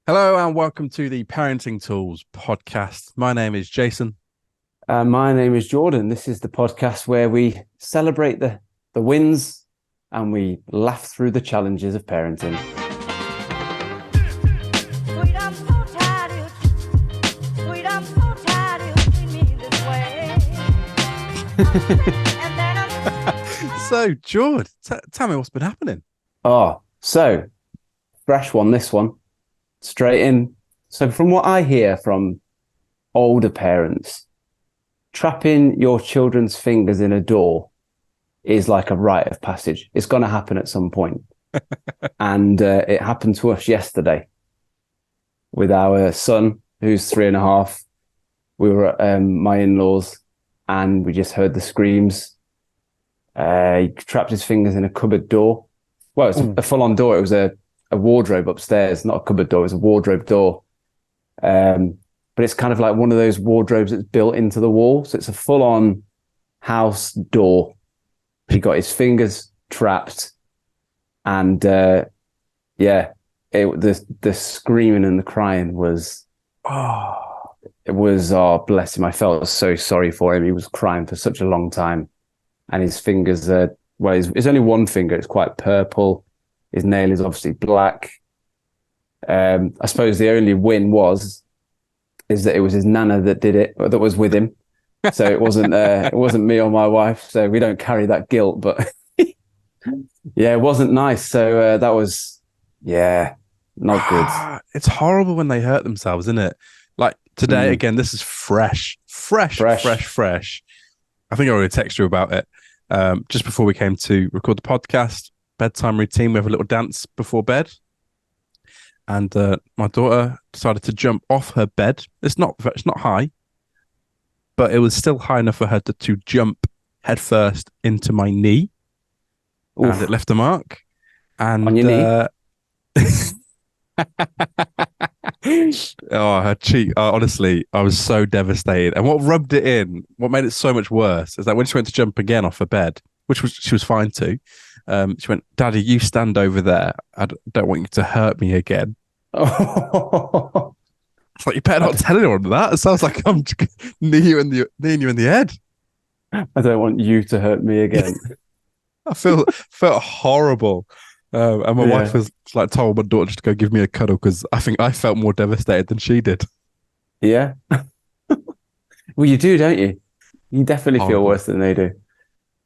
Hello and welcome to the Parenting Tools podcast. My name is Jason. My name is Jordan. This is the podcast where we celebrate the wins and we laugh through the challenges of parenting. So, Jord, tell me what's been happening. So fresh one, this one. Straight in. So from what I hear from older parents, trapping your children's fingers in a door is like a rite of passage. It's going to happen at some point. And it happened to us yesterday with our son, who's 3.5. We were at my in-laws and we just heard the screams. He trapped his fingers in a cupboard door. Well, it's a full-on door. It was a wardrobe upstairs, not a cupboard door. It was a wardrobe door. But it's kind of like one of those wardrobes that's built into the wall. So it's a full-on house door. He got his fingers trapped. And the screaming and the crying was, bless him. I felt so sorry for him. He was crying for such a long time. And his fingers it's only one finger. It's quite purple. His nail is obviously black. I suppose the only win is that it was his nana that did it, or that was with him. So it wasn't me or my wife. So we don't carry that guilt. But yeah, it wasn't nice. So that was, not good. It's horrible when they hurt themselves, isn't it? Like today, again, this is fresh. I think I already texted you about it just before we came to record the podcast. Bedtime routine. We have a little dance before bed. And my daughter decided to jump off her bed. It's not high, but it was still high enough for her to jump headfirst into my knee. Oof. And it left a mark. And on your knee? Her cheek. Honestly, I was so devastated. And what rubbed it in, what made it so much worse, is that when she went to jump again off her bed, she was fine to, she went, "Daddy, you stand over there. I don't want you to hurt me again." Oh. It's like, you better not tell anyone that. It sounds like I'm kneeing you in the head. I don't want you to hurt me again. I felt horrible. And my wife was like, told my daughter just to go give me a cuddle because I think I felt more devastated than she did. Yeah. Well, you do, don't you? You definitely feel worse than they do.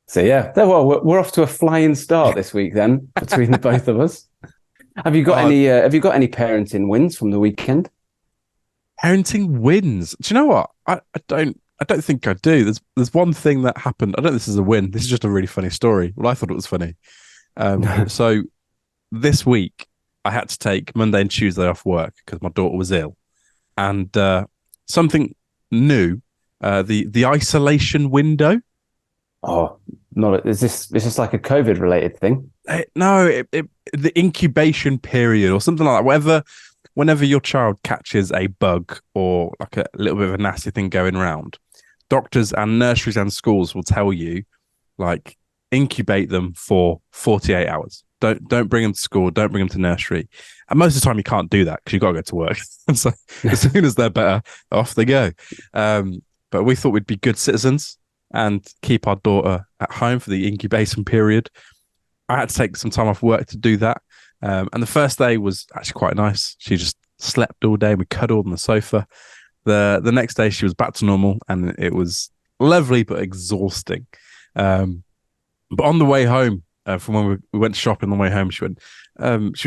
So yeah, well, we're off to a flying start this week then between the both of us. Have you got any parenting wins from the weekend? Parenting wins. Do you know what? I don't think I do. There's one thing that happened. I don't know if this is a win. This is just a really funny story. Well, I thought it was funny. So this week I had to take Monday and Tuesday off work because my daughter was ill, and something new, the isolation window. Oh, is this like a COVID related thing? No, the incubation period or something like that. Whenever your child catches a bug or like a little bit of a nasty thing going around, doctors and nurseries and schools will tell you, like, incubate them for 48 hours. Don't bring them to school. Don't bring them to nursery. And most of the time you can't do that because you've got to go to work. And so as soon as they're better, off they go. But we thought we'd be good citizens and keep our daughter at home for the incubation period. I had to take some time off work to do that. And the first day was actually quite nice. She just slept all day and we cuddled on the sofa. The next day she was back to normal and it was lovely but exhausting. But on the way home, from when we went shopping on the way home, she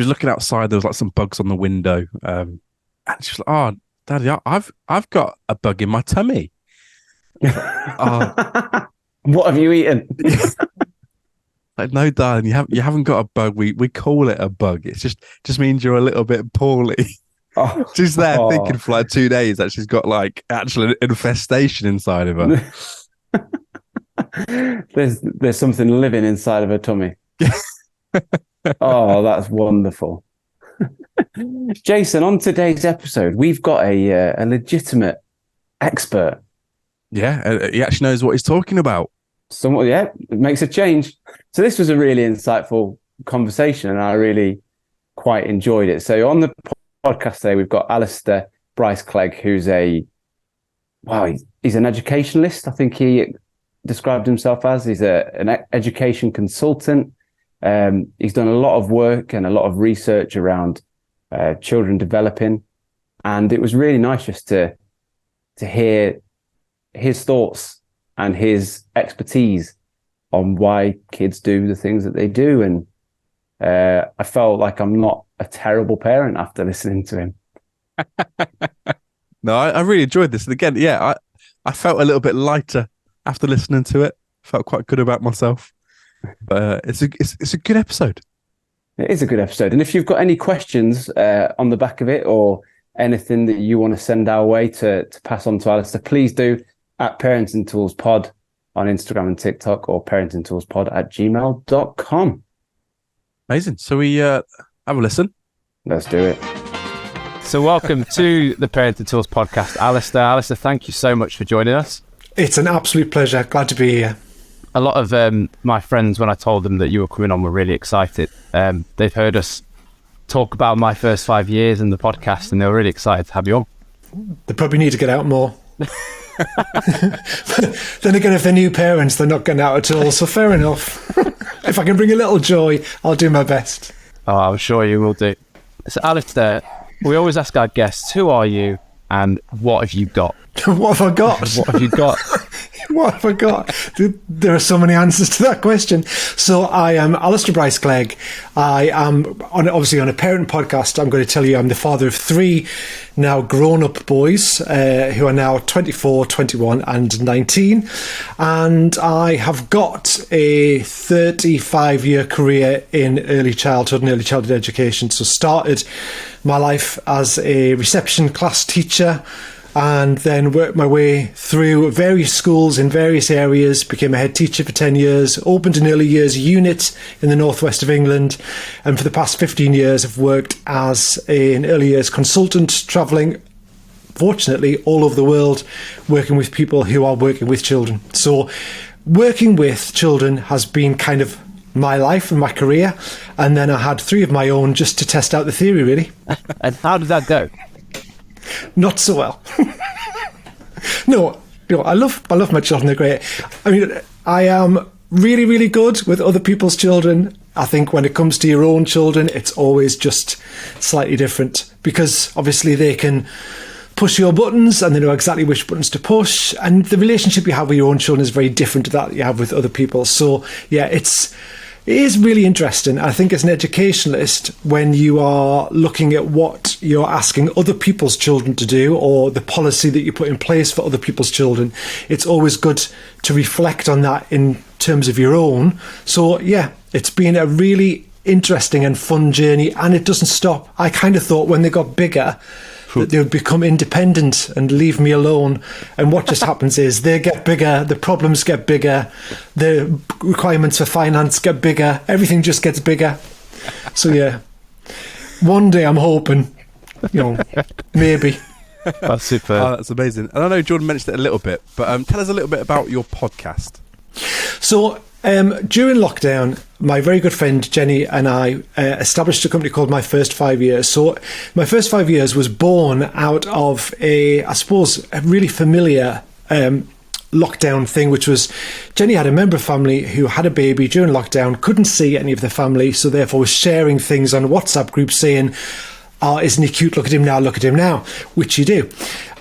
was looking outside. There was like some bugs on the window. And she was like, "Oh, Daddy, I've got a bug in my tummy." What have you eaten? Like, no, darling, you haven't got a bug. We call it a bug. It just means you're a little bit poorly. She's there thinking for like 2 days that she's got like actual infestation inside of her. There's something living inside of her tummy. Oh, that's wonderful. Jason, on today's episode, we've got a legitimate expert. Yeah, he actually knows what he's talking about. Somewhat, yeah, it makes a change. So this was a really insightful conversation and I really quite enjoyed it. So on the podcast today, we've got Alistair Bryce-Clegg, who's he's an educationalist. I think he described himself as. He's an education consultant. He's done a lot of work and a lot of research around children developing. And it was really nice just to hear his thoughts and his expertise on why kids do the things that they do. And I felt like I'm not a terrible parent after listening to him. No, I really enjoyed this. And again, yeah, I felt a little bit lighter after listening to it. Felt quite good about myself. But it's a good episode. It is a good episode. And if you've got any questions on the back of it, or anything that you want to send our way to pass on to Alistair, please do at Parenting Tools Pod on Instagram and TikTok, or parentingtoolspod@gmail.com. Amazing. So we have a listen. Let's do it. So welcome to the Parenting Tools podcast, Alistair. Alistair, thank you so much for joining us. It's an absolute pleasure. Glad to be here. A lot of my friends, when I told them that you were coming on, were really excited. They've heard us talk about my first 5 years in the podcast, and they were really excited to have you on. They probably need to get out more. Then again, if they're new parents, they're not getting out at all, so fair enough. If I can bring a little joy, I'll do my best. Oh, I'm sure you will do. So Alistair, we always ask our guests, who are you and what have you got? What have I got? What have you got? What have I got? There are so many answers to that question. So I am Alistair Bryce-Clegg. I am obviously on a parent podcast. I'm going to tell you I'm the father of 3 now grown-up boys who are now 24, 21 and 19. And I have got a 35-year career in early childhood and early childhood education. So started my life as a reception class teacher, and then worked my way through various schools in various areas, became a head teacher for 10 years, opened an early years unit in the northwest of England, and for the past 15 years have worked as an early years consultant, travelling, fortunately, all over the world, working with people who are working with children. So working with children has been kind of my life and my career, and then I had 3 of my own just to test out the theory, really. And how did that go? Not so well. No, I love my children. They're great. I mean, I am really, really good with other people's children. I think when it comes to your own children, it's always just slightly different, because obviously they can push your buttons and they know exactly which buttons to push. And the relationship you have with your own children is very different to that you have with other people. So yeah, it is really interesting. I think as an educationalist, when you are looking at what you're asking other people's children to do, or the policy that you put in place for other people's children, it's always good to reflect on that in terms of your own. So yeah, it's been a really interesting and fun journey, and it doesn't stop. I kind of thought when they got bigger that they would become independent and leave me alone. And what just happens is they get bigger, the problems get bigger, the requirements for finance get bigger, everything just gets bigger. So yeah, one day I'm hoping, maybe. That's super. Oh, that's amazing. And I know Jordan mentioned it a little bit, but tell us a little bit about your podcast. So during lockdown, my very good friend Jenny and I established a company called My First 5 Years. So My First 5 Years was born out of a really familiar lockdown thing, which was Jenny had a member of family who had a baby during lockdown, couldn't see any of the family, so therefore was sharing things on WhatsApp groups saying, "Oh, isn't he cute? Look at him now," which you do.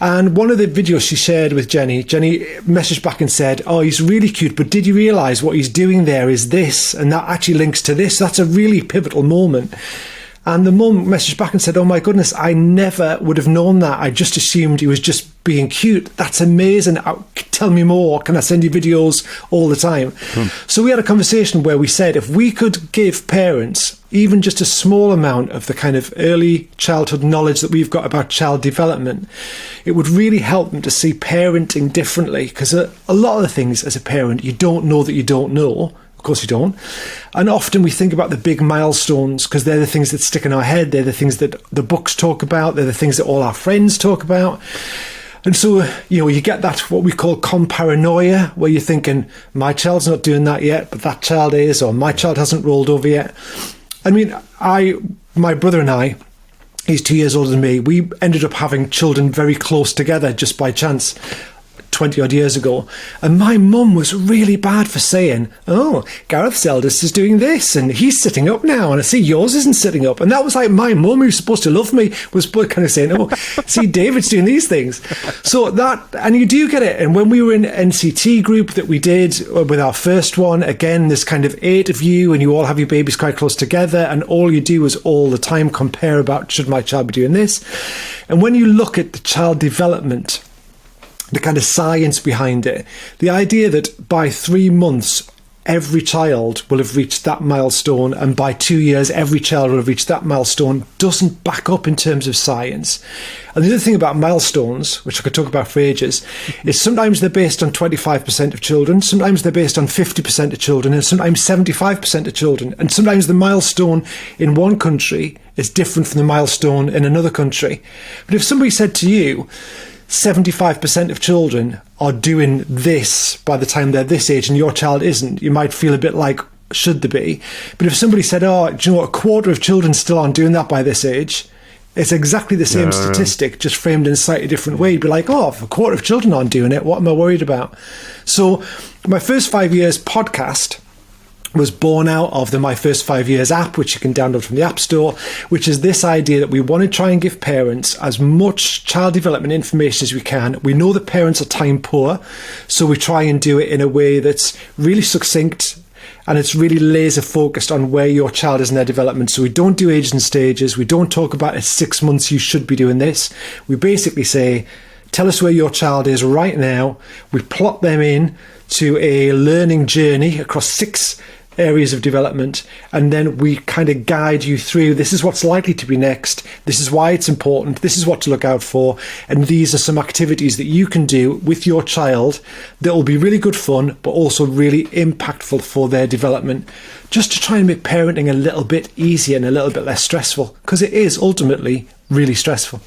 And one of the videos she shared with Jenny messaged back and said, "Oh, he's really cute, but did you realise what he's doing there is this, and that actually links to this? That's a really pivotal moment." And the mum messaged back and said, "Oh my goodness, I never would have known that. I just assumed he was just being cute. That's amazing. Tell me more. Can I send you videos all the time?" So we had a conversation where we said, if we could give parents even just a small amount of the kind of early childhood knowledge that we've got about child development, it would really help them to see parenting differently. Because a lot of the things as a parent, you don't know that you don't know. Of course you don't. And often we think about the big milestones because they're the things that stick in our head. They're the things that the books talk about. They're the things that all our friends talk about. And so, you get that, what we call comparanoia, where you're thinking, my child's not doing that yet, but that child is, or my child hasn't rolled over yet. I mean, my brother and I He's 2 years older than me. We ended up having children very close together just by chance 20 odd years ago. And my mum was really bad for saying, oh, Gareth's eldest is doing this and he's sitting up now and I see yours isn't sitting up. And that was like my mum, who's supposed to love me, was kind of saying, oh, see, David's doing these things. So that, and you do get it. And when we were in NCT group that we did with our first one, again, there's kind of 8 of you and you all have your babies quite close together and all you do is all the time compare about, should my child be doing this? And when you look at the child development, the kind of science behind it, the idea that by 3 months, every child will have reached that milestone, and by 2 years, every child will have reached that milestone, doesn't back up in terms of science. And the other thing about milestones, which I could talk about for ages, is sometimes they're based on 25% of children, sometimes they're based on 50% of children, and sometimes 75% of children. And sometimes the milestone in one country is different from the milestone in another country. But if somebody said to you, 75% of children are doing this by the time they're this age and your child isn't, you might feel a bit like, should there be? But if somebody said, oh, do you know what, a quarter of children still aren't doing that by this age, it's exactly the same statistic, just framed in a slightly different way. You'd be like, oh, if a quarter of children aren't doing it, what am I worried about? So my first 5 years podcast was born out of the My First 5 Years app, which you can download from the App Store, which is this idea that we want to try and give parents as much child development information as we can. We know that parents are time poor, so we try and do it in a way that's really succinct and it's really laser focused on where your child is in their development. So we don't do ages and stages. We don't talk about at 6 months you should be doing this. We basically say, tell us where your child is right now. We plot them in to a learning journey across 6 areas of development, and then we kind of guide you through, this is what's likely to be next, this is why it's important, this is what to look out for, and these are some activities that you can do with your child that will be really good fun but also really impactful for their development, just to try and make parenting a little bit easier and a little bit less stressful, because it is ultimately really stressful.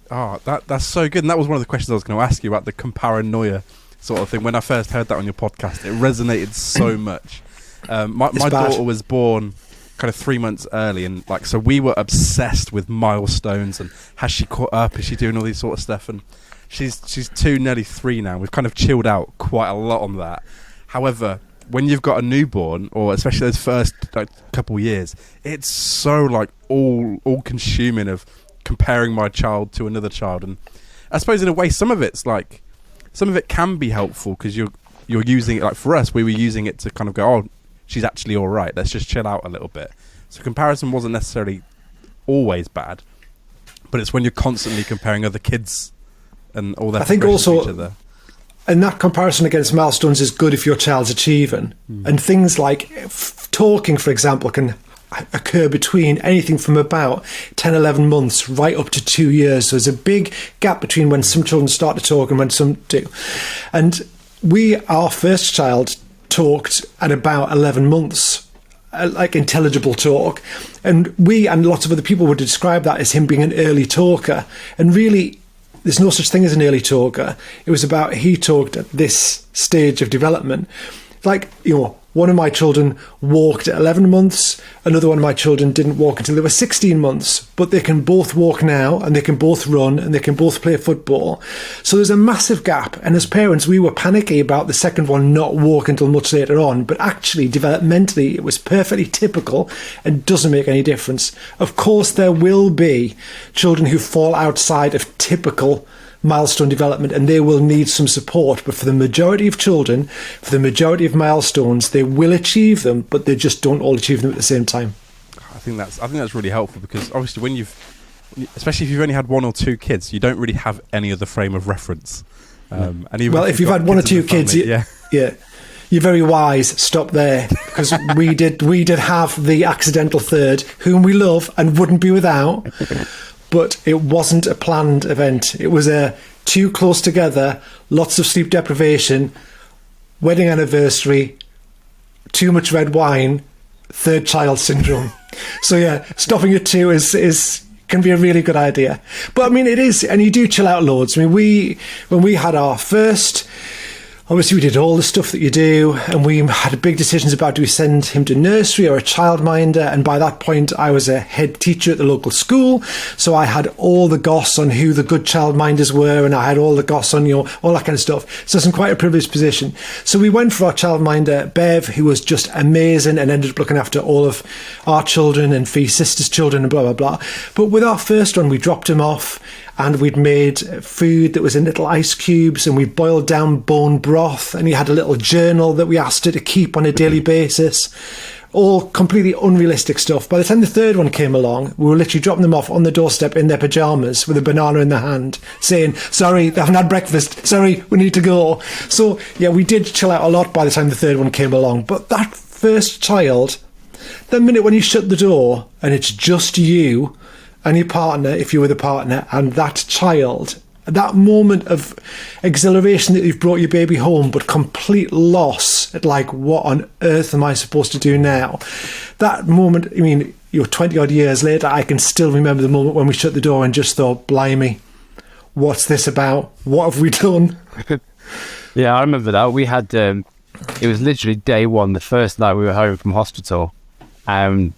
Oh, that's so good. And that was one of the questions I was going to ask you about, the comparanoia sort of thing. When I first heard that on your podcast, it resonated so much. My daughter was born kind of 3 months early, and like, so we were obsessed with milestones and has she caught up, is she doing all these sort of stuff, and she's 2, nearly 3 now. We've kind of chilled out quite a lot on that. However, when you've got a newborn, or especially those first like couple years, it's so like all consuming of comparing my child to another child. And I suppose in a way some of it can be helpful because you're using it, like for us, we were using it to kind of go, oh, she's actually all right, let's just chill out a little bit. So comparison wasn't necessarily always bad, but it's when you're constantly comparing other kids and all their progression to each other. And that comparison against milestones is good if your child's achieving. And things like talking, for example, can occur between anything from about 10, 11 months right up to 2 years. So there's a big gap between when some children start to talk and when some do. And our first child talked at about 11 months, like intelligible talk. And we and lots of other people would describe that as him being an early talker. And really, there's no such thing as an early talker. It was about he talked at this stage of development. Like, you know, one of my children walked at 11 months. Another one of my children didn't walk until they were 16 months. But they can both walk now, and they can both run, and they can both play football. So there's a massive gap. And as parents, we were panicky about the second one not walking until much later on. But actually, developmentally, it was perfectly typical and doesn't make any difference. Of course, there will be children who fall outside of typical milestone development, and they will need some support. But for the majority of children, for the majority of milestones, they will achieve them, but they just don't all achieve them at the same time. I think that's really helpful, because obviously especially if you've only had 1 or 2 kids, you don't really have any other frame of reference. And even if you've had 1 or 2 kids, yeah, you're very wise. Stop there, because we did have the accidental third, whom we love and wouldn't be without. But it wasn't a planned event. It was a 2 close together, lots of sleep deprivation, wedding anniversary, too much red wine, third child syndrome. So yeah, stopping at 2 can be a really good idea. But I mean, it is, and you do chill out loads. I mean, when we had our first, obviously we did all the stuff that you do, and we had big decisions about, do we send him to nursery or a childminder? And by that point I was a head teacher at the local school, so I had all the goss on who the good childminders were, and I had all the goss on, all that kind of stuff. So it's in quite a privileged position. So we went for our childminder Bev, who was just amazing and ended up looking after all of our children and Fee's sister's children and blah blah blah. But with our first one, we dropped him off, and we'd made food that was in little ice cubes, and we boiled down bone broth, and he had a little journal that we asked her to keep on a daily basis. All completely unrealistic stuff. By the time the third one came along, we were literally dropping them off on the doorstep in their pyjamas with a banana in their hand, saying, sorry, they haven't had breakfast. Sorry, we need to go. So, yeah, we did chill out a lot by the time the third one came along. But that first child, the minute when you shut the door and it's just you and your partner, if you were the partner, and that child, that moment of exhilaration that you've brought your baby home, but complete loss at like, what on earth am I supposed to do now? That moment, I mean, 20 odd years later, I can still remember the moment when we shut the door and just thought, blimey, what's this about? What have we done? Yeah, I remember that. We had, it was literally day one, the first night we were home from hospital.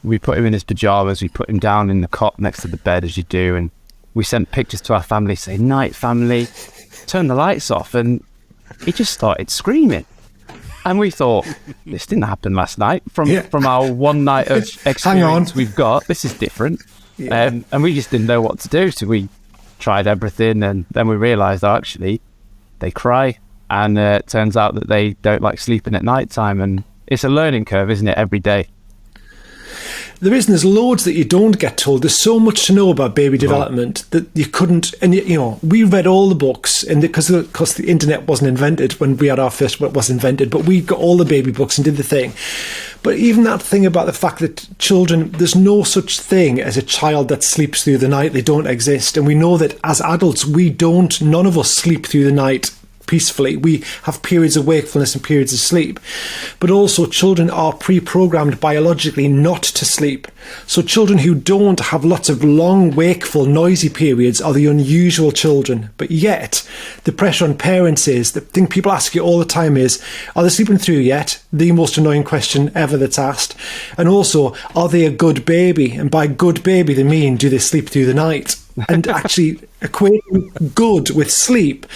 We put him in his pajamas, we put him down in the cot next to the bed, as you do, and we sent pictures to our family saying, night family, turn the lights off, and he just started screaming. And we thought, this didn't happen last night. From our one night of experience we've got, this is different. Yeah. And we just didn't know what to do, so we tried everything, and then we realised, actually, they cry, and it turns out that they don't like sleeping at night time, and it's a learning curve, isn't it, every day? There is, and there's loads that you don't get told. There's so much to know about baby development that you couldn't, and we read all the books, and because the internet wasn't invented when we had our first, it was invented, but we got all the baby books and did the thing. But even that thing about the fact that children, there's no such thing as a child that sleeps through the night. They don't exist. And we know that as adults, none of us sleep through the night peacefully. We have periods of wakefulness and periods of sleep. But also children are pre-programmed biologically not to sleep. So children who don't have lots of long, wakeful, noisy periods are the unusual children. But yet, the pressure on parents is, the thing people ask you all the time is, are they sleeping through yet? The most annoying question ever that's asked. And also, are they a good baby? And by good baby, they mean, do they sleep through the night? And actually equating good with sleep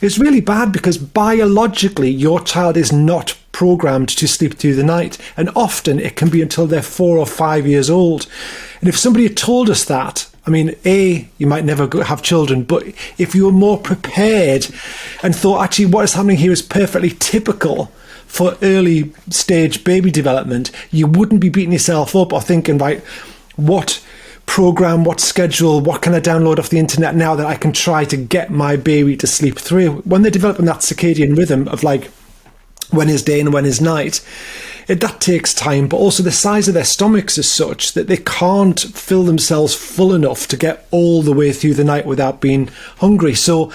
is really bad, because biologically your child is not programmed to sleep through the night, and often it can be until they're 4 or 5 years old. And if somebody had told us that, I mean, you might never have children, but if you were more prepared and thought, actually what is happening here is perfectly typical for early stage baby development, you wouldn't be beating yourself up or thinking, right, what program, what schedule, what can I download off the internet now that I can try to get my baby to sleep through? When they're developing that circadian rhythm of like when is day and when is night, that takes time. But also the size of their stomachs is such that they can't fill themselves full enough to get all the way through the night without being hungry. So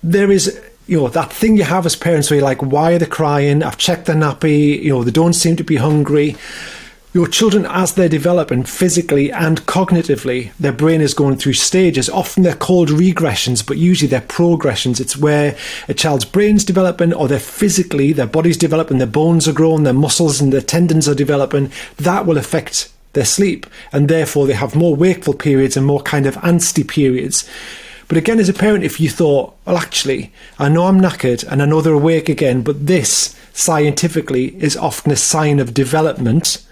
there is, that thing you have as parents where you're like, why are they crying? I've checked their nappy, they don't seem to be hungry. Your children, as they're developing physically and cognitively, their brain is going through stages. Often they're called regressions, but usually they're progressions. It's where a child's brain's developing, or their body's developing, their bones are growing, their muscles and their tendons are developing. That will affect their sleep, and therefore they have more wakeful periods and more kind of angsty periods. But again, as a parent, if you thought, well, actually, I know I'm knackered and I know they're awake again, but this scientifically is often a sign of development,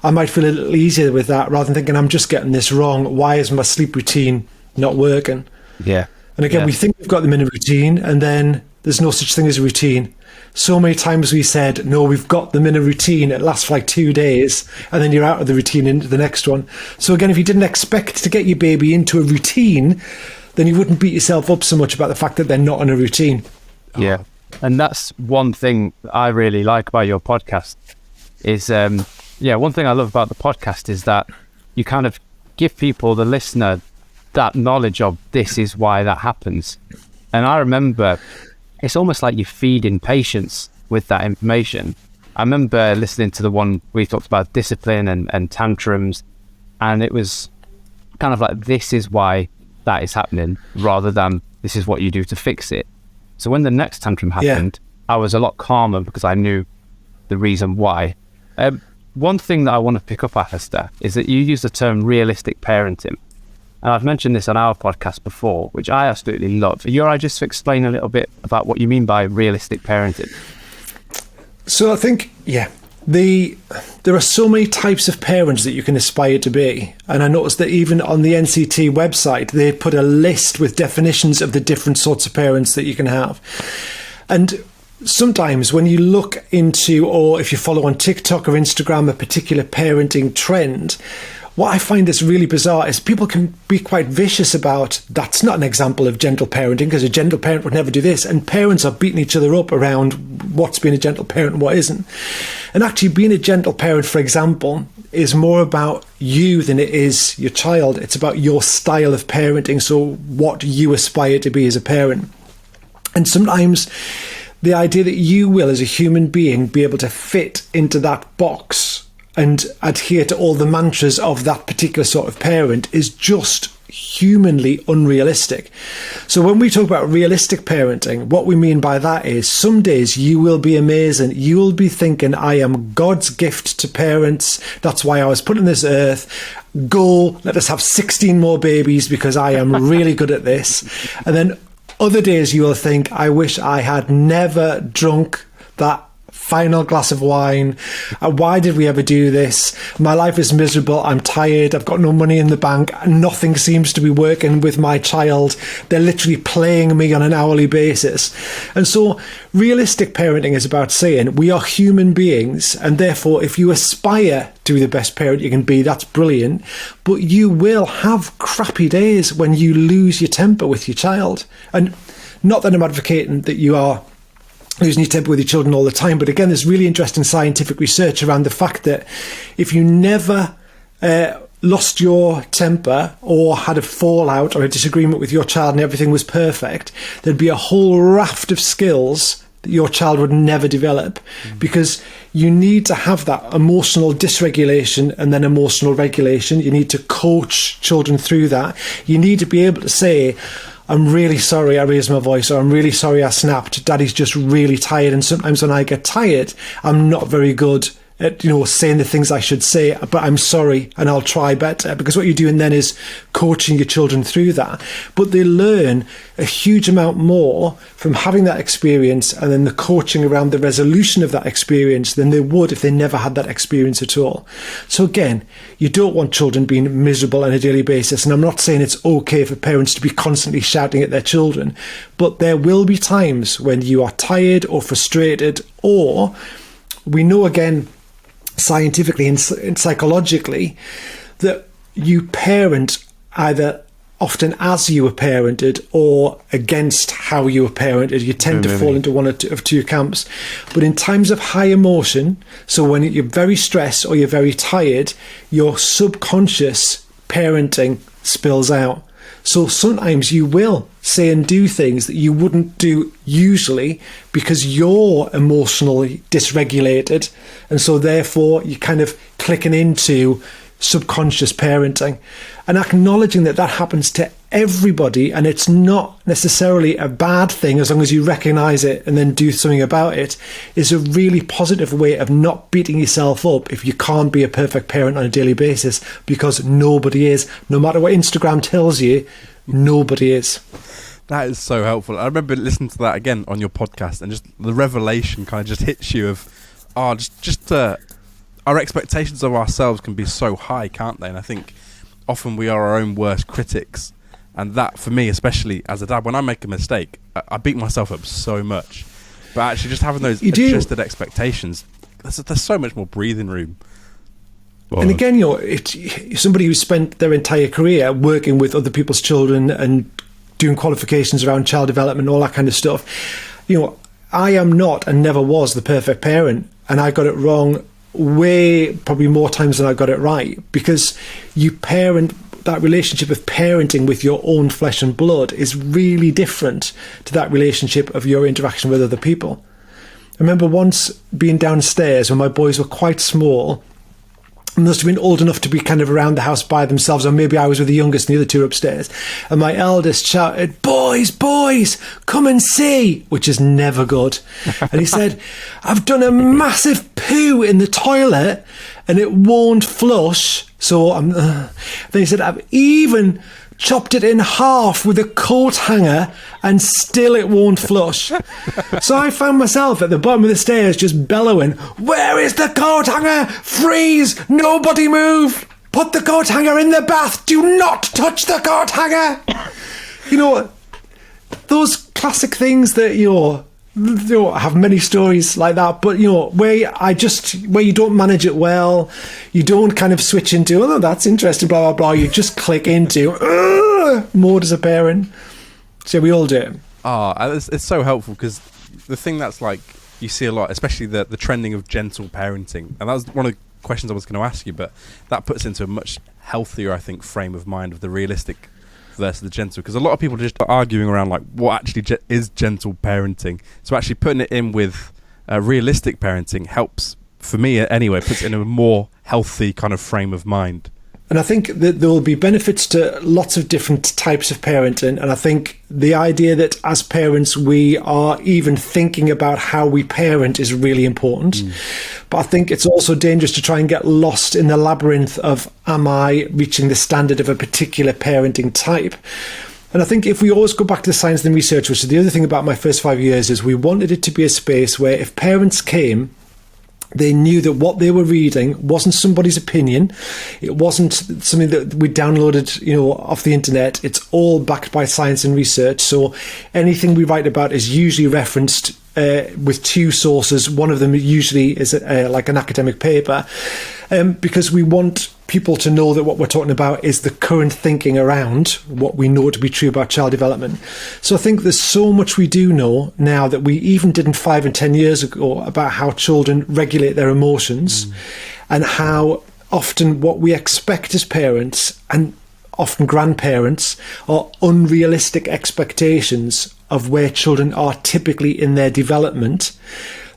I might feel a little easier with that, rather than thinking I'm just getting this wrong. Why is my sleep routine not working? Yeah. And again, we think we've got them in a routine, and then there's no such thing as a routine. So many times we said, no, we've got them in a routine. It lasts for like 2 days, and then you're out of the routine into the next one. So again, if you didn't expect to get your baby into a routine, then you wouldn't beat yourself up so much about the fact that they're not in a routine. Yeah. And that's one thing I really like about your podcast is... one thing I love about the podcast is that you kind of give people, the listener, that knowledge of this is why that happens. And I remember it's almost like you feed in patience with that information. I remember listening to the one we talked about discipline and tantrums, and it was kind of like, this is why that is happening, rather than this is what you do to fix it. So when the next tantrum happened, I was a lot calmer because I knew the reason why. One thing that I want to pick up, Alistair, is that you use the term realistic parenting. And I've mentioned this on our podcast before, which I absolutely love. Are you all right just to explain a little bit about what you mean by realistic parenting? So I think, there are so many types of parents that you can aspire to be. And I noticed that even on the NCT website, they put a list with definitions of the different sorts of parents that you can have. And sometimes when you look into, or if you follow on TikTok or Instagram, a particular parenting trend, what I find is really bizarre is people can be quite vicious about, that's not an example of gentle parenting because a gentle parent would never do this. And parents are beating each other up around what's being a gentle parent and what isn't. And actually being a gentle parent, for example, is more about you than it is your child. It's about your style of parenting. So what you aspire to be as a parent. And sometimes the idea that you will, as a human being, be able to fit into that box and adhere to all the mantras of that particular sort of parent is just humanly unrealistic. So when we talk about realistic parenting, what we mean by that is some days you will be amazing. You will be thinking, I am God's gift to parents. That's why I was put on this earth. Go, let us have 16 more babies because I am really good at this. And then other days you will think, I wish I had never drunk that final glass of wine. Why did we ever do this? My life is miserable. I'm tired. I've got no money in the bank. Nothing seems to be working with my child. They're literally playing me on an hourly basis. And so realistic parenting is about saying we are human beings, and therefore if you aspire to be the best parent you can be, that's brilliant. But you will have crappy days when you lose your temper with your child. And not that I'm advocating that you are losing your temper with your children all the time. But again, there's really interesting scientific research around the fact that if you never lost your temper or had a fallout or a disagreement with your child and everything was perfect, there'd be a whole raft of skills that your child would never develop, because you need to have that emotional dysregulation and then emotional regulation. You need to coach children through that. You need to be able to say, I'm really sorry I raised my voice, or I'm really sorry I snapped. Daddy's just really tired. And sometimes when I get tired, I'm not very good at, saying the things I should say, but I'm sorry and I'll try better. Because what you're doing then is coaching your children through that. But they learn a huge amount more from having that experience and then the coaching around the resolution of that experience than they would if they never had that experience at all. So again, you don't want children being miserable on a daily basis. And I'm not saying it's okay for parents to be constantly shouting at their children, but there will be times when you are tired or frustrated, or we know again, scientifically and psychologically, that you parent either often as you were parented or against how you were parented. You tend to fall into one of two camps. But in times of high emotion, so when you're very stressed or you're very tired, your subconscious parenting spills out. So sometimes you will say and do things that you wouldn't do usually because you're emotionally dysregulated. And so therefore you're kind of clicking into subconscious parenting, and acknowledging that that happens to everybody, and it's not necessarily a bad thing as long as you recognize it and then do something about it, is a really positive way of not beating yourself up if you can't be a perfect parent on a daily basis, because nobody is. No matter what Instagram tells you, nobody is. That is so helpful. I remember listening to that again on your podcast, and just the revelation kind of just hits you of, our expectations of ourselves can be so high, can't they? And I think often we are our own worst critics. And that, for me, especially as a dad, when I make a mistake, I beat myself up so much. But actually just having those adjusted expectations, there's so much more breathing room. Well, and again, somebody who spent their entire career working with other people's children and doing qualifications around child development, all that kind of stuff, I am not and never was the perfect parent. And I got it wrong way probably more times than I got it right, because you parent, that relationship of parenting with your own flesh and blood is really different to that relationship of your interaction with other people. I remember once being downstairs when my boys were quite small. must have been old enough to be kind of around the house by themselves, or maybe I was with the youngest and the other two upstairs. And my eldest shouted, boys, come and see, which is never good. And he said, I've done a massive poo in the toilet and it won't flush. So then he said, I've even chopped it in half with a coat hanger and still it won't flush. So I found myself at the bottom of the stairs just bellowing, where is the coat hanger? Freeze! Nobody move! Put the coat hanger in the bath! Do not touch the coat hanger! You know, those classic things that I have many stories like that, but where you don't manage it well, you don't kind of switch into, oh, that's interesting, blah blah blah. You just click into mode as a parent. So we all do it. It's so helpful, because the thing that's like you see a lot, especially the trending of gentle parenting, and that was one of the questions I was going to ask you, but that puts into a much healthier, I think, frame of mind of the realistic versus the gentle, because a lot of people are just arguing around like what actually is gentle parenting. So actually putting it in with realistic parenting helps, for me anyway, puts it in a more healthy kind of frame of mind. And I think that there will be benefits to lots of different types of parenting. And I think the idea that as parents, we are even thinking about how we parent is really important. But I think it's also dangerous to try and get lost in the labyrinth of, am I reaching the standard of a particular parenting type? And I think if we always go back to the science and research, which is the other thing about my first 5 years, is we wanted it to be a space where if parents came, they knew that what they were reading wasn't somebody's opinion. It wasn't something that we downloaded, off the internet. It's all backed by science and research. So anything we write about is usually referenced with two sources. One of them usually is like an academic paper, because we want people to know that what we're talking about is the current thinking around what we know to be true about child development. So I think there's so much we do know now that we even didn't 5 and 10 years ago about how children regulate their emotions and how often what we expect as parents and often grandparents are unrealistic expectations of where children are typically in their development.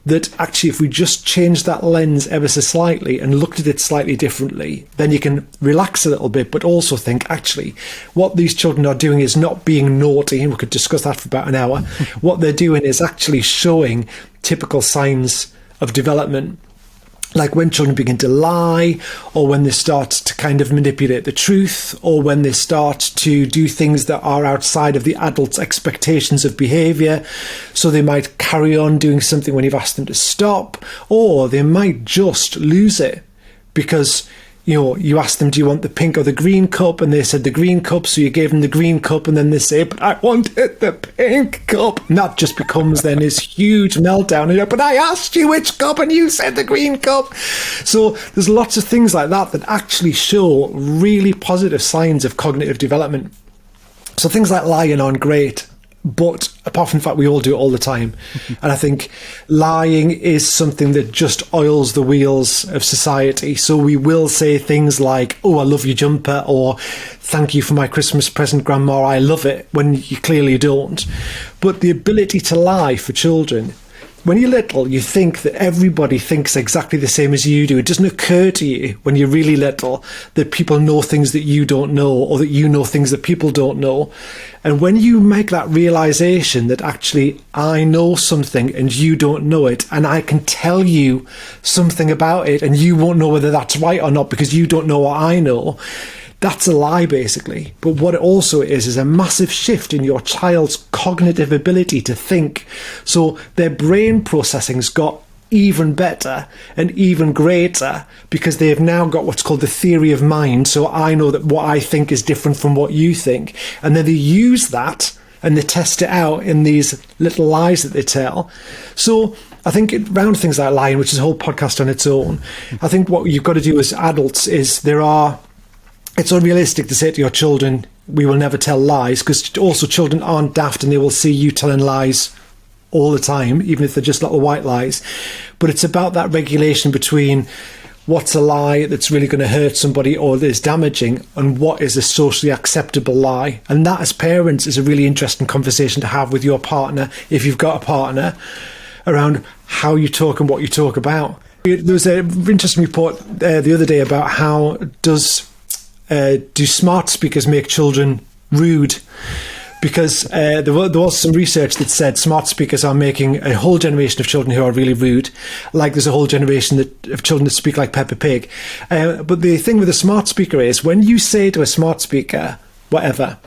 That actually, if we just change that lens ever so slightly and looked at it slightly differently, then you can relax a little bit, but also think, actually, what these children are doing is not being naughty, and we could discuss that for about an hour. What they're doing is actually showing typical signs of development. Like when children begin to lie, or when they start to kind of manipulate the truth, or when they start to do things that are outside of the adult's expectations of behaviour. So they might carry on doing something when you've asked them to stop, or they might just lose it because you asked them, do you want the pink or the green cup? And they said the green cup, so you gave them the green cup, and then they say, but I wanted the pink cup. And that just becomes then this huge meltdown. And but I asked you which cup and you said the green cup. So there's lots of things like that that actually show really positive signs of cognitive development. So things like lying aren't great. But apart from the fact we all do it all the time. And I think lying is something that just oils the wheels of society. So we will say things like, oh, I love your jumper, or thank you for my Christmas present, Grandma, I love it, when you clearly don't. But the ability to lie for children, when you're little, you think that everybody thinks exactly the same as you do. It doesn't occur to you when you're really little that people know things that you don't know, or that you know things that people don't know. And when you make that realization that actually I know something and you don't know it, and I can tell you something about it and you won't know whether that's right or not because you don't know what I know, that's a lie, basically. But what it also is a massive shift in your child's cognitive ability to think. So their brain processing's got even better and even greater because they've now got what's called the theory of mind. So I know that what I think is different from what you think. And then they use that and they test it out in these little lies that they tell. So I think around things like lying, which is a whole podcast on its own, I think what you've got to do as adults is it's unrealistic to say to your children, we will never tell lies, because also children aren't daft and they will see you telling lies all the time, even if they're just little white lies. But it's about that regulation between what's a lie that's really going to hurt somebody or that is damaging, and what is a socially acceptable lie. And that, as parents, is a really interesting conversation to have with your partner, if you've got a partner, around how you talk and what you talk about. There was an interesting report the other day about how do smart speakers make children rude? Because there was some research that said smart speakers are making a whole generation of children who are really rude, like there's a whole generation of children that speak like Peppa Pig. But the thing with a smart speaker is when you say to a smart speaker, whatever,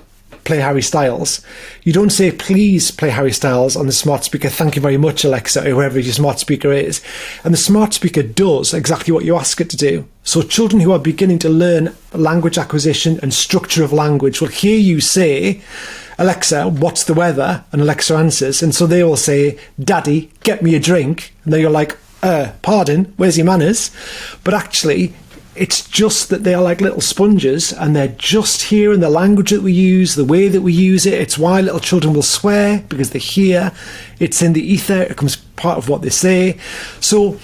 play Harry Styles, you don't say, please play Harry Styles on the smart speaker, thank you very much, Alexa, or whoever your smart speaker is. And the smart speaker does exactly what you ask it to do. So children who are beginning to learn language acquisition and structure of language will hear you say, Alexa, what's the weather? And Alexa answers. And so they will say, Daddy, get me a drink. And then you're like, pardon, where's your manners? But actually, it's just that they are like little sponges and they're just hearing the language that we use, the way that we use it. It's why little children will swear, because they hear. It's in the ether. It becomes part of what they say. So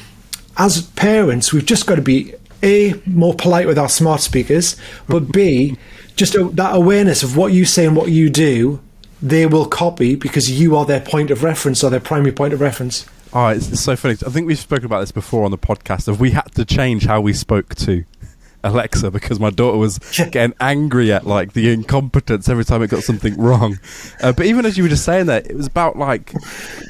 as parents, we've just got to be, A, more polite with our smart speakers, but B, just that awareness of what you say and what you do, they will copy because you are their point of reference or their primary point of reference. Oh, it's so funny. I think we've spoken about this before on the podcast. Of we had to change how we spoke to Alexa because my daughter was getting angry at like the incompetence every time it got something wrong. But even as you were just saying that, it was about like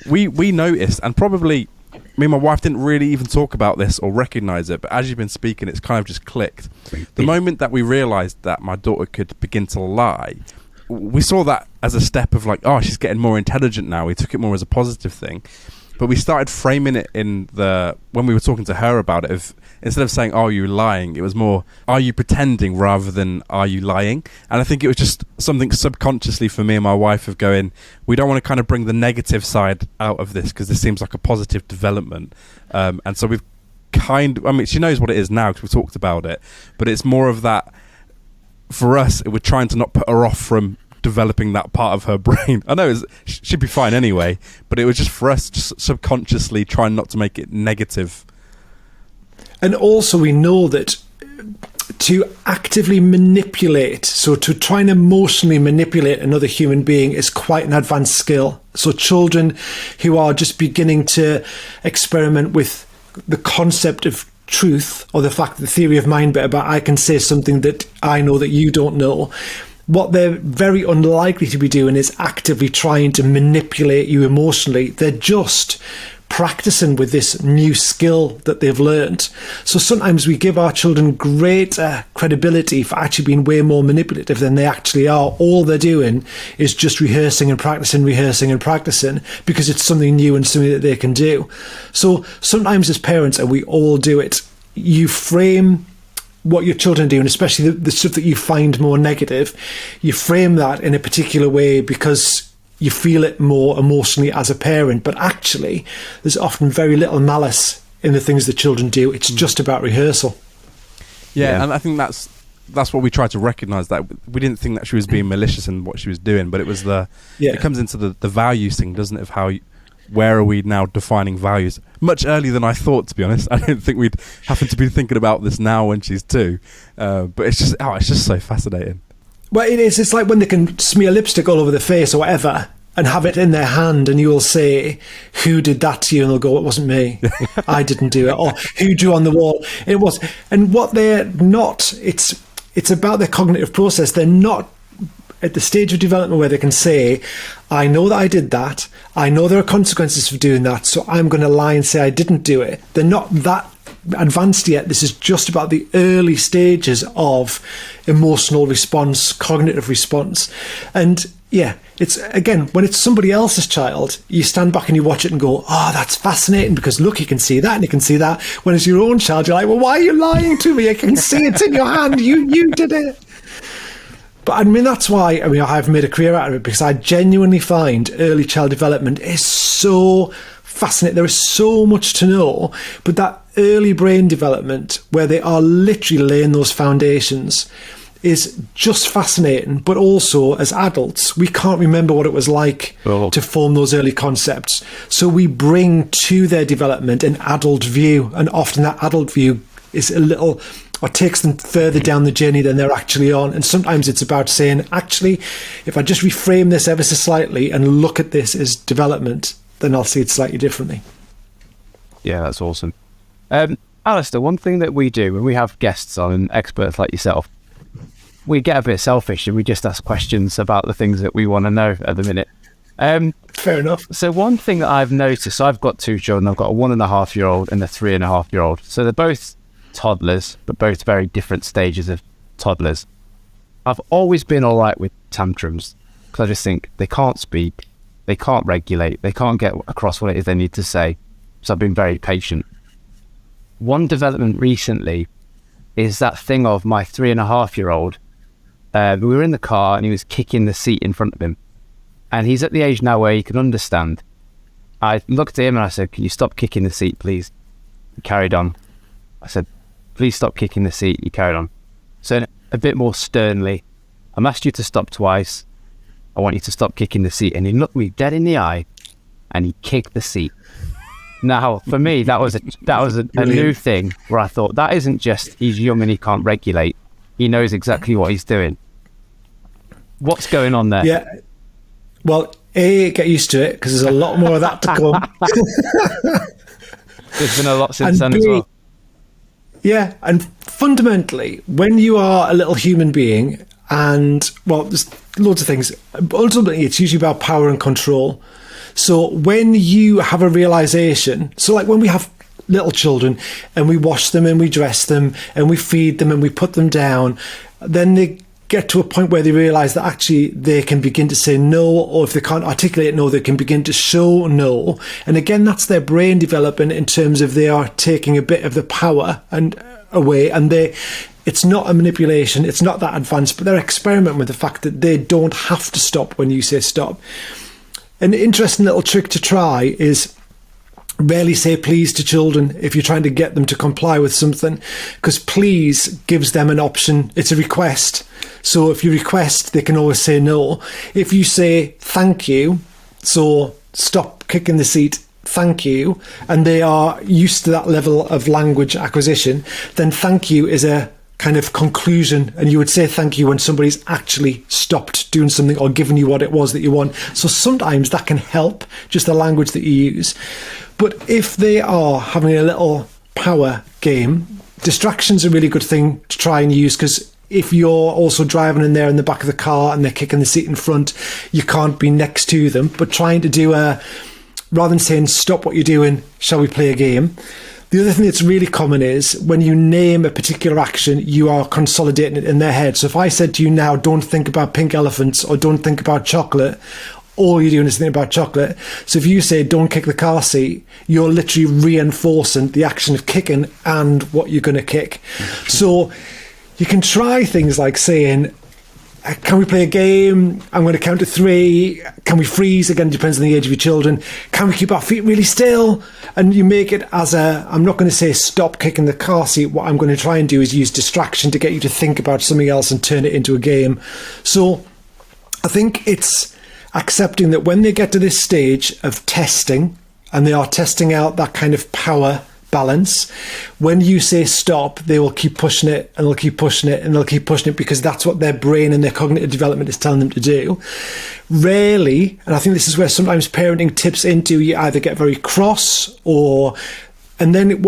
we noticed, and probably me and my wife didn't really even talk about this or recognize it, but as you've been speaking, it's kind of just clicked. The moment that we realized that my daughter could begin to lie, we saw that as a step of like, oh, she's getting more intelligent now. We took it more as a positive thing. But we started framing it when we were talking to her about it, instead of saying, oh, you're lying, it was more, are you pretending rather than are you lying? And I think it was just something subconsciously for me and my wife of going, we don't want to kind of bring the negative side out of this because this seems like a positive development. And so we've she knows what it is now because we talked about it, but it's more of that, for us, we're trying to not put her off from developing that part of her brain. I know she'd be fine anyway, but it was just for us just subconsciously trying not to make it negative. And also we know that to actively manipulate, so to try and emotionally manipulate another human being is quite an advanced skill. So children who are just beginning to experiment with the concept of truth or the fact, the theory of mind bit about I can say something that I know that you don't know, what they're very unlikely to be doing is actively trying to manipulate you emotionally. They're just practicing with this new skill that they've learned. So sometimes we give our children greater credibility for actually being way more manipulative than they actually are. All they're doing is just rehearsing and practicing because it's something new and something that they can do. So sometimes as parents, and we all do it, you frame what your children do, and especially the stuff that you find more negative, you frame that in a particular way because you feel it more emotionally as a parent. But actually, there's often very little malice in the things that children do. It's just about rehearsal. Yeah, and I think that's what we tried to recognise, that we didn't think that she was being malicious in what she was doing, but it was it comes into the values thing, doesn't it, of how where are we now defining values? Much earlier than I thought, to be honest. I didn't think we'd happen to be thinking about this now when she's 2. But it's just so fascinating. Well, it is. It's like when they can smear lipstick all over their face or whatever and have it in their hand, and you'll say, who did that to you? And they'll go, it wasn't me. I didn't do it. Or who drew on the wall? It was. And what they're not, it's about their cognitive process. They're not at the stage of development where they can say, I know that I did that. I know there are consequences for doing that, so I'm going to lie and say I didn't do it. They're not that advanced yet. This is just about the early stages of emotional response, cognitive response. And yeah, it's, again, when it's somebody else's child, you stand back and you watch it and go, oh, that's fascinating because look, you can see that and you can see that. When it's your own child, you're like, well, why are you lying to me? I can see it's in your hand. You did it. But I mean, that's why I've made a career out of it, because I genuinely find early child development is so fascinating. There is so much to know, but that early brain development where they are literally laying those foundations is just fascinating. But also, as adults, we can't remember what it was like to form those early concepts. So we bring to their development an adult view, and often that adult view is a little, or takes them further down the journey than they're actually on. And sometimes it's about saying, actually, if I just reframe this ever so slightly and look at this as development, then I'll see it slightly differently. Yeah, that's awesome. Alistair, one thing that we do when we have guests on and experts like yourself, we get a bit selfish and we just ask questions about the things that we want to know at the minute. Fair enough. So one thing that I've noticed, so I've got 2 children. I've got a 1.5-year-old and a 3.5-year-old. So they're both toddlers, but both very different stages of toddlers. I've always been all right with tantrums because I just think they can't speak, they can't regulate, they can't get across what it is they need to say. So I've been very patient. One development recently is that thing of my 3.5-year-old. We were in the car and he was kicking the seat in front of him. And he's at the age now where he can understand. I looked at him and I said, "Can you stop kicking the seat, please?" He carried on. I said, "Please stop kicking the seat." He carried on. So a bit more sternly, "I'm asked you to stop twice. I want you to stop kicking the seat." And he looked me dead in the eye and he kicked the seat. Now, for me, that was a new thing where I thought, that isn't just he's young and he can't regulate. He knows exactly what he's doing. What's going on there? Yeah. Well, get used to it because there's a lot more of that to come. There's been a lot since then as well. Yeah, and fundamentally, when you are a little human being, and, well, there's loads of things, ultimately it's usually about power and control. So when you have a realization, so like when we have little children and we wash them and we dress them and we feed them and we put them down, then they get to a point where they realize that actually they can begin to say no, or if they can't articulate no, they can begin to show no. And again, that's their brain development in terms of they are taking a bit of the power and away, and it's not a manipulation, it's not that advanced, but they're experimenting with the fact that they don't have to stop when you say stop. An interesting little trick to try is rarely say please to children if you're trying to get them to comply with something, because please gives them an option. It's a request. So if you request, they can always say no. If you say thank you, so stop kicking the seat, thank you, and they are used to that level of language acquisition, then thank you is a kind of conclusion, and you would say thank you when somebody's actually stopped doing something or given you what it was that you want. So sometimes that can help, just the language that you use. But if they are having a little power game, distraction's a really good thing to try and use, because if you're also driving in there in the back of the car and they're kicking the seat in front, you can't be next to them. But trying to do rather than saying stop what you're doing, shall we play a game? The other thing that's really common is when you name a particular action, you are consolidating it in their head. So if I said to you now, don't think about pink elephants or don't think about chocolate, all you're doing is thinking about chocolate. So if you say don't kick the car seat, you're literally reinforcing the action of kicking and what you're going to kick. So you can try things like saying, can we play a game? I'm going to count to 3. Can we freeze? Again, it depends on the age of your children. Can we keep our feet really still? And you make it as I'm not going to say stop kicking the car seat. What I'm going to try and do is use distraction to get you to think about something else and turn it into a game. So I think it's accepting that when they get to this stage of testing, and they are testing out that kind of power balance, when you say stop, they will keep pushing it and they'll keep pushing it and they'll keep pushing it, because that's what their brain and their cognitive development is telling them to do. Rarely, and I think this is where sometimes parenting tips into, you either get very cross and then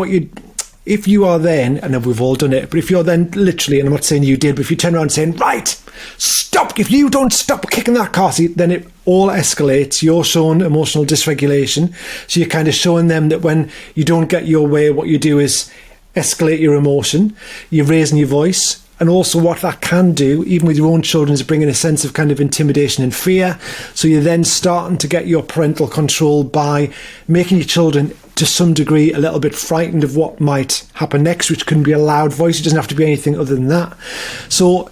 if you are then, and we've all done it, but if you're then literally, and I'm not saying you did, but if you turn around saying, right, stop, if you don't stop kicking that car seat, then it all escalates. You're showing emotional dysregulation. So you're kind of showing them that when you don't get your way, what you do is escalate your emotion. You're raising your voice. And also what that can do, even with your own children, is bringing a sense of kind of intimidation and fear. So you're then starting to get your parental control by making your children, to some degree, a little bit frightened of what might happen next, which can be a loud voice. It doesn't have to be anything other than that. So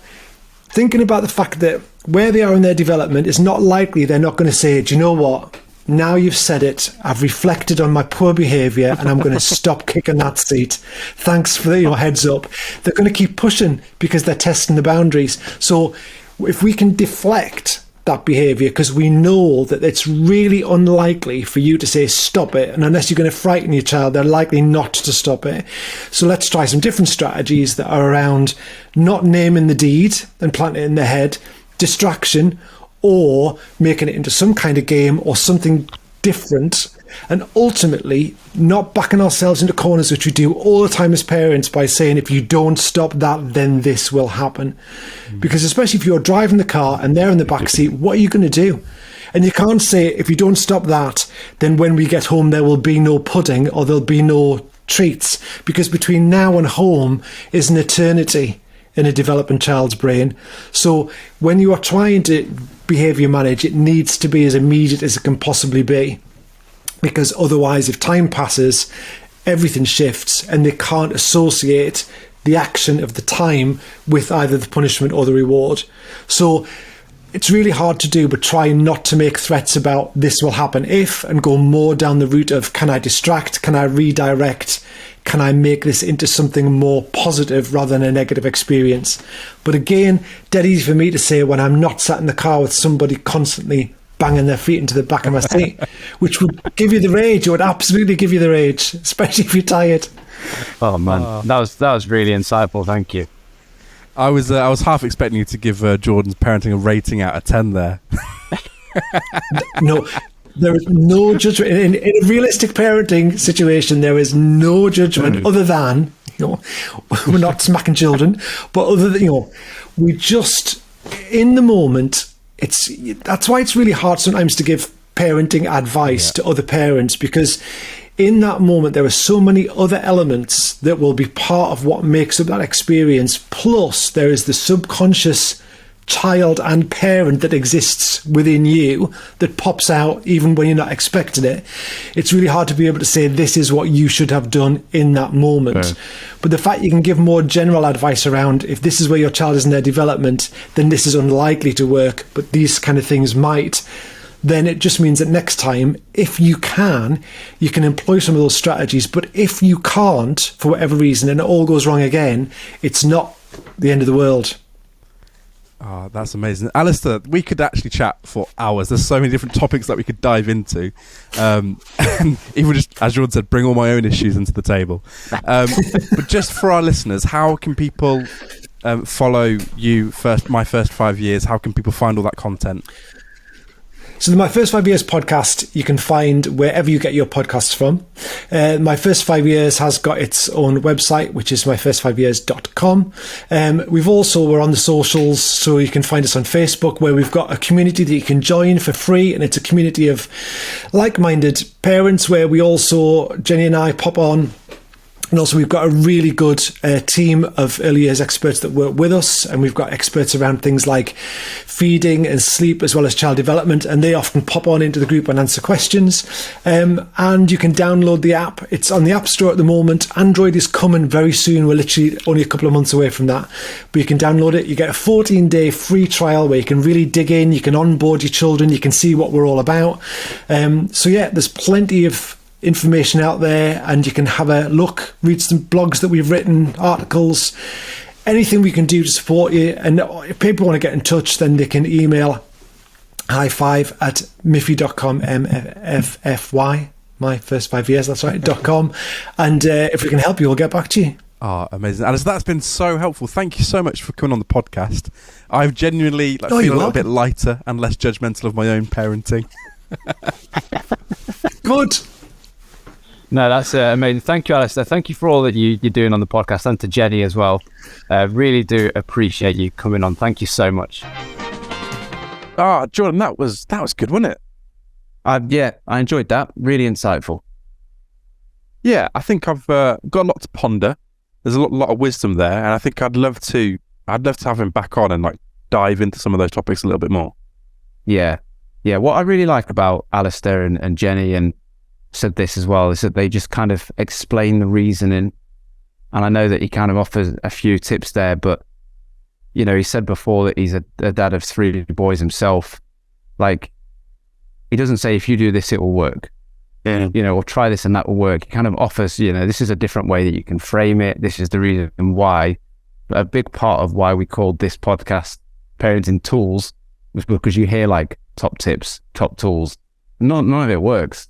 thinking about the fact that where they are in their development, it's not likely they're not going to say, do you know what? Now you've said it, I've reflected on my poor behaviour and I'm going to stop kicking that seat. Thanks for your heads up. They're going to keep pushing because they're testing the boundaries. So if we can deflect that behaviour, because we know that it's really unlikely for you to say stop it, and unless you're going to frighten your child, they're likely not to stop it. So let's try some different strategies that are around not naming the deed and planting it in their head, distraction, or making it into some kind of game or something different And ultimately, not backing ourselves into corners, which we do all the time as parents, by saying, if you don't stop that, then this will happen. Because especially if you're driving the car and they're in the back seat, what are you going to do? And you can't say, if you don't stop that, then when we get home, there will be no pudding or there'll be no treats. Because between now and home is an eternity in a developing child's brain. So when you are trying to behaviour manage, it needs to be as immediate as it can possibly be. Because otherwise, if time passes, everything shifts and they can't associate the action of the time with either the punishment or the reward. So it's really hard to do, but try not to make threats about this will happen if, and go more down the route of, can I distract? Can I redirect? Can I make this into something more positive rather than a negative experience? But again, dead easy for me to say when I'm not sat in the car with somebody constantly banging their feet into the back of my seat, which would give you the rage. It would absolutely give you the rage, especially if you're tired. Oh man, that was really insightful. Thank you. I was half expecting you to give Jordan's parenting a rating out of 10 there. No, there is no judgment. In a realistic parenting situation, there is no judgment other than, we're not smacking children, but other than, we just, in the moment, that's why it's really hard sometimes to give parenting advice to other parents, because in that moment, there are so many other elements that will be part of what makes up that experience. Plus, there is the subconscious child and parent that exists within you that pops out even when you're not expecting it. It's really hard to be able to say this is what you should have done in that moment. Right. But the fact you can give more general advice around, if this is where your child is in their development, then this is unlikely to work, but these kind of things might. Then it just means that next time, if you can employ some of those strategies. But if you can't, for whatever reason, and it all goes wrong again, it's not the end of the world. Oh, that's amazing. Alistair, we could actually chat for hours. There's so many different topics that we could dive into. And even just, as Jordan said, bring all my own issues into the table. But just for our listeners, how can people follow you my first 5 years? How can people find all that content? So My First 5 Years podcast, you can find wherever you get your podcasts from. My First 5 Years has got its own website, which is myfirst5years.com. We're on the socials, so you can find us on Facebook, where we've got a community that you can join for free. And it's a community of like-minded parents where we also, Jenny and I, pop on. And also we've got a really good team of early years experts that work with us. And we've got experts around things like feeding and sleep, as well as child development. And they often pop on into the group and answer questions. And you can download the app. It's on the App Store at the moment. Android is coming very soon. We're literally only a couple of months away from that. But you can download it. You get a 14-day free trial where you can really dig in. You can onboard your children. You can see what we're all about. There's plenty of information out there, and you can have a look, read some blogs that we've written, articles, anything we can do to support you. And if people want to get in touch, then they can email high5@mffy.com, MFFY, my first 5 years, that's right, .com. And if we can help you, we'll get back to you. Oh, amazing. Alistair, that's been so helpful. Thank you so much for coming on the podcast. I've genuinely feel a little bit lighter and less judgmental of my own parenting. Good. No, that's amazing. Thank you, Alistair. Thank you for all that you're doing on the podcast, and to Jenny as well. Really do appreciate you coming on. Thank you so much. Jordan, that was good, wasn't it? Yeah, I enjoyed that. Really insightful. Yeah, I think I've got a lot to ponder. There's a lot of wisdom there, and I think I'd love to have him back on and dive into some of those topics a little bit more. Yeah. What I really like about Alistair and Jenny, and said this as well, is that they just kind of explain the reasoning. And I know that he kind of offers a few tips there, but he said before that he's a dad of 3 boys himself. He doesn't say, if you do this, it will work. Yeah. Or try this and that will work. He kind of offers, this is a different way that you can frame it. This is the reason why. But a big part of why we called this podcast Parenting Tools was because you hear top tips, top tools. None of it works.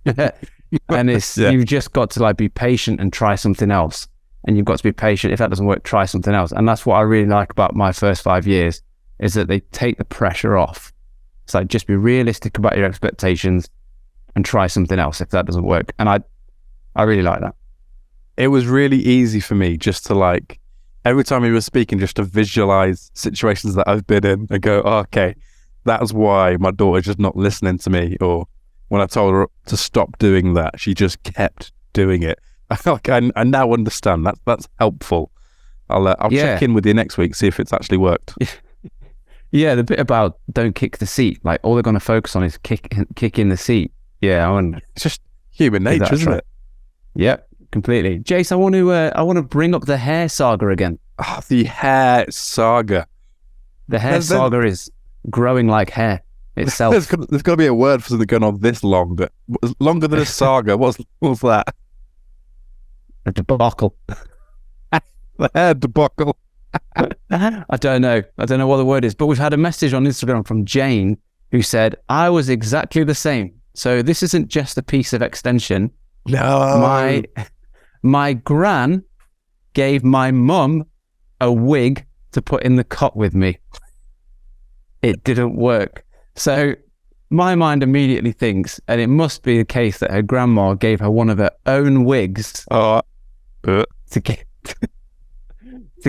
And you've just got to be patient and try something else. And you've got to be patient. If that doesn't work, try something else. And that's what I really like about My First 5 Years, is that they take the pressure off. It's just be realistic about your expectations. and try something else if that doesn't work. And I really like that. It was really easy for me just to like, every time he was speaking, just to visualize situations that I've been in and go, oh, okay, that's why my daughter's just not listening to me. Or when I told her to stop doing that, she just kept doing it. I now understand. That's helpful. I'll check in with you next week, see if it's actually worked. Yeah, the bit about don't kick the seat, like all they're going to focus on is kicking the seat. Yeah, it's just human nature, isn't it? Yep, completely. Jace, I want to bring up the hair saga again. Oh, the hair saga. The hair saga is growing like hair itself. There's got to be a word for something going on this long, but longer than a saga. What's that? A debacle. The hair debacle. I don't know what the word is, but we've had a message on Instagram from Jane who said, I was exactly the same. So this isn't just a piece of extension. No. My gran gave my mum a wig to put in the cot with me. It didn't work. So my mind immediately thinks, and it must be the case that her grandma gave her one of her own wigs to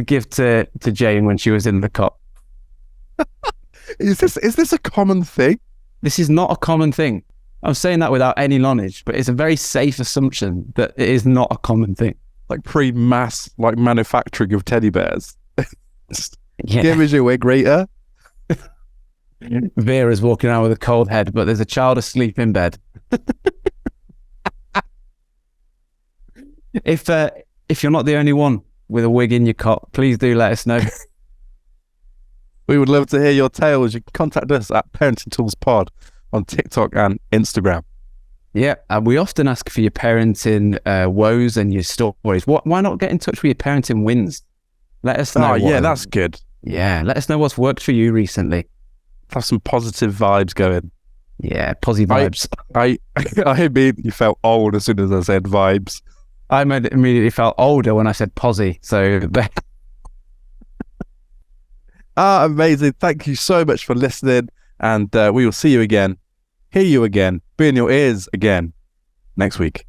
give to Jane when she was in the cot. Is this a common thing? This is not a common thing. I'm saying that without any knowledge, but it's a very safe assumption that it is not a common thing. Like pre-mass manufacturing of teddy bears. Yeah. Give us your wig, Rita. Vera's walking around with a cold head, but there's a child asleep in bed. If you're not the only one with a wig in your cot, please do let us know. We would love to hear your tales. You can contact us at Parenting Tools Pod on TikTok and Instagram. Yeah, we often ask for your parenting woes and your stories. Why not get in touch with your parenting wins? Let us know. Oh, yeah, that's good. Yeah, let us know what's worked for you recently. Have some positive vibes going. Yeah, posy vibes. I immediately felt old as soon as I said vibes. I immediately felt older when I said posy. So, amazing. Thank you so much for listening. And we will see you again, hear you again, be in your ears again next week.